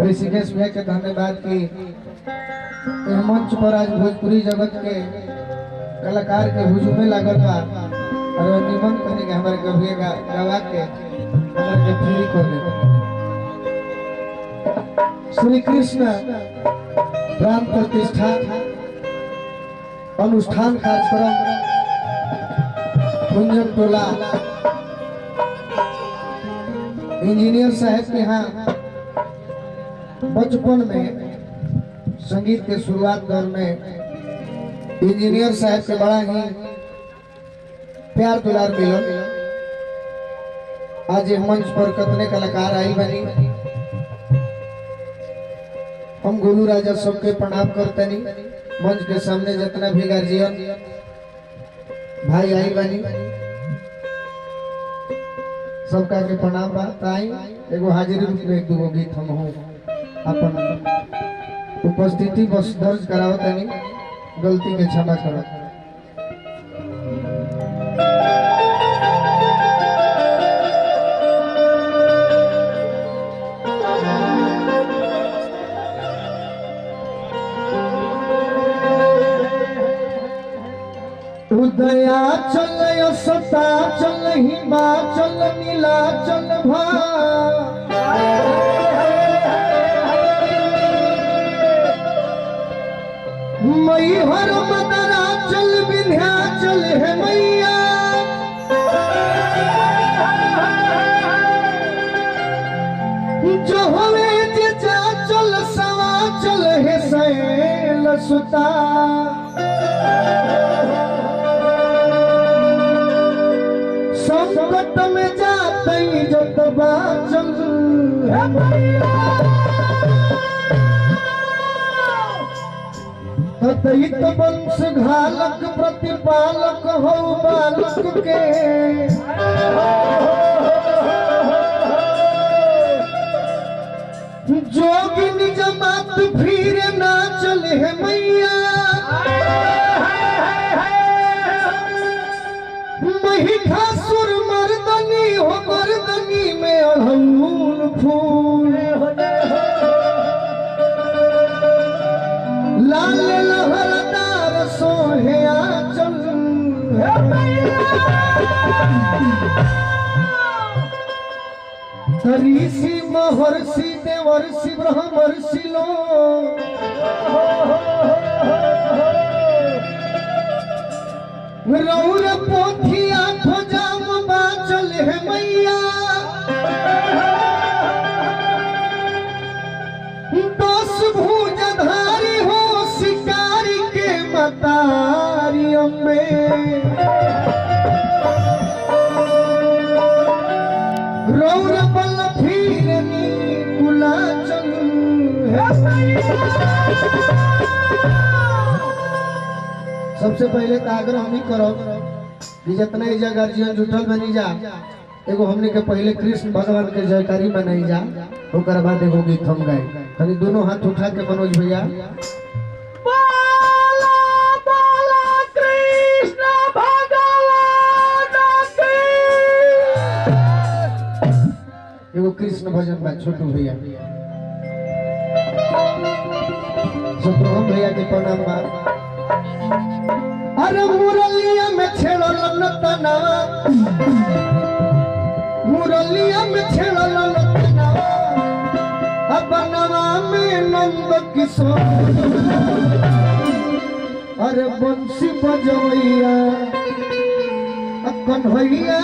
ऋषिकेश भैया के धन्यवाद की मंच पर आज भोजपुरी जगत के कलाकार के हुजूम में लागल बा और निमन करने के हमारे कभी गवा के हमारे के फ्री कर दे। श्री कृष्ण प्राण प्रतिष्ठा अनुष्ठान कार्यक्रम कुंजन टोला इंजीनियर साहब के यहाँ बचपन में संगीत के शुरुआत दौर में इंजीनियर साहब के बड़ा ही प्यार दुलार मिलन। आज मंच पर कितने कलाकार आई बनी, हम गोलू राजा सबके प्रणाम करते नहीं। मंच के सामने जितना भी गार्जियन भाई आई बनी सबका के प्रणाम बा। ताई एगो हाजिरी रूप में एक दो गीत हम हो अपन उपस्थिति बस दर्ज करावत नहीं, गलती के क्षमा करो। उदया चल सता चल ही बा चल नीला चल भा मई हर मदरा चल विंध्या चल है मैया जो हवे जा चल सवा चल है सैल सुता संकट में जाते जो तबा चल है मैया तइत वंश घालक प्रतिपालक हो बालक के जोगिनी जमात फिर ना चले है मैया महिषासुर मर्दनी हो मर्दनी में अड़हुल फूल लाल लहरदार सोहे आंचल ऋषि महर्षि देवर्षि ब्रह्मर्षि लो रौर पोथिया खोजाम बाचल है मैया दस भुजधारी हो शिकारी के मतारी अम्बे रौर बल फिरनी कुलाचल सबसे पहले तो आग्रह हम ही करो कि जितना ही गार्जियन जुटल बनी जा एगो हमने के पहले कृष्ण भगवान के जयकारी मनाई जा ओकर बाद एगो गीत हम गाए। खाली दोनों हाथ उठा के मनोज भैया कृष्ण भगवान एगो कृष्ण भजन बा छोटू भैया शत्रुघ्न भैया के प्रणाम बा। अरे मुरलिया में छेड़ल नतनवा मुरलिया में छेड़ल नतनवा अपनवा में नंद किशोर अरे बंसी बजवैया कन्हैया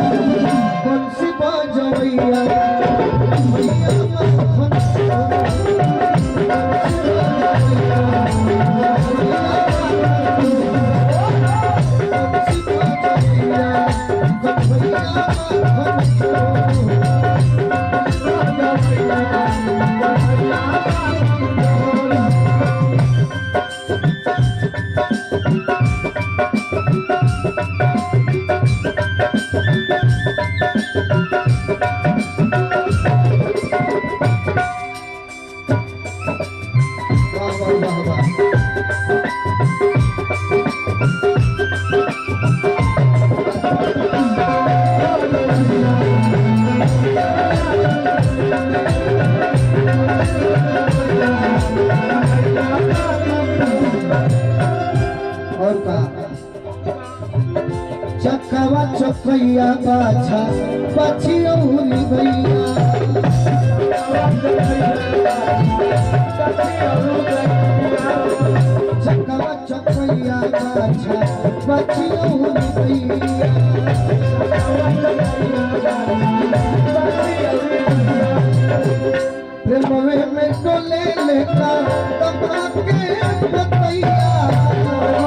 बंसी बजवैया चौकैया बाछा बछियौरी गैया चकवा चौकैया बाछा बछियौरी गैया प्रेमवे में डोले लेका तबा के बतैया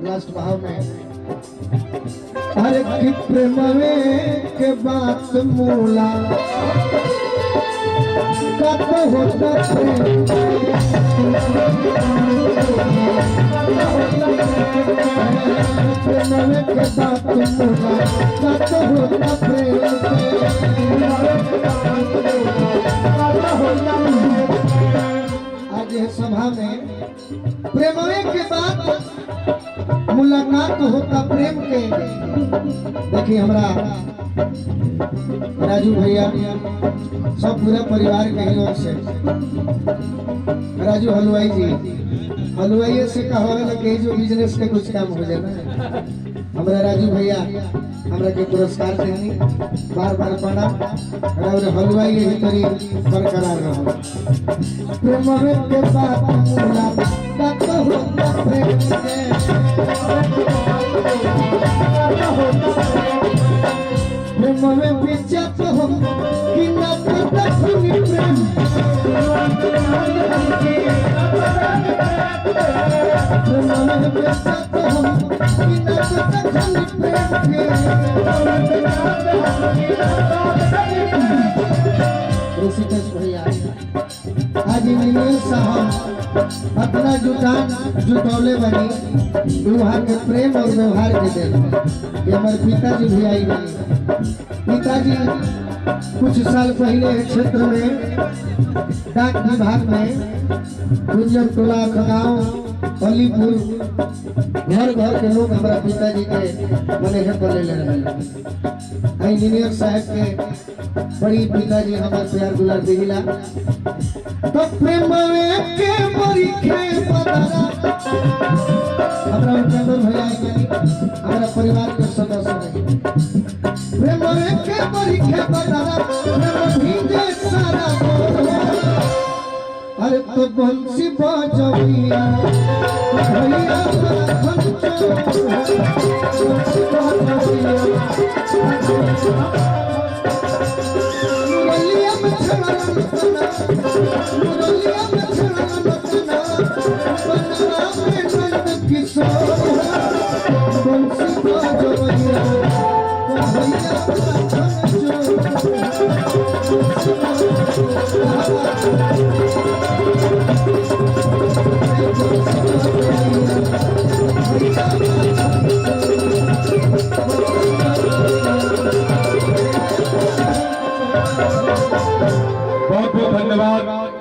लास्ट भाव में अरे कि प्रेमवे के बात मूला कब होता प्रेम प्रेमवे के बात मूला कब होता प्रेम आज यह सभा में प्रेमवे के बाद मुलाकात होता प्रेम के। देखिए हमरा राजू भैया सब पूरा परिवार के ही ओर से राजू हलवाई जी हलवाई से कहा कि जो बिजनेस के कुछ काम हो जाए ना हमारा राजू भैया हमरा के पुरस्कार देनी बार बार पढ़ा और हलवाई यही तरी बरकरार रहो प्रेम के बात मुलाकात होता प्रेम के प्रेम में बिचत हो कि न तखनी प्रेम प्रेम में बिचत हो कि न तखनी प्रेम ऋषिकेश भैया आज इंजीनियर साहब अपना जुटौले बनी वहाँ के प्रेम और व्यवहार के देन ये हमारे पिताजी भी आई बनी पिताजी कुछ साल पहले क्षेत्र में डाक विभाग में गुंजन टोला खगांव अलीपुर घर घर के लोग हमारा पिताजी के मने पर ले रहे इंजीनियर साहब के बड़ी पिताजी हमारे प्यार दुलार दिला तो प्रेम के परीखे पतारा हमरा उपेंद्र भैया हमारा परिवार के सदस्य प्रेम के परीखे पतारा प्रेम भीजे सारा अरे तो बंसी बजविया भैया बहुत बहुत धन्यवाद।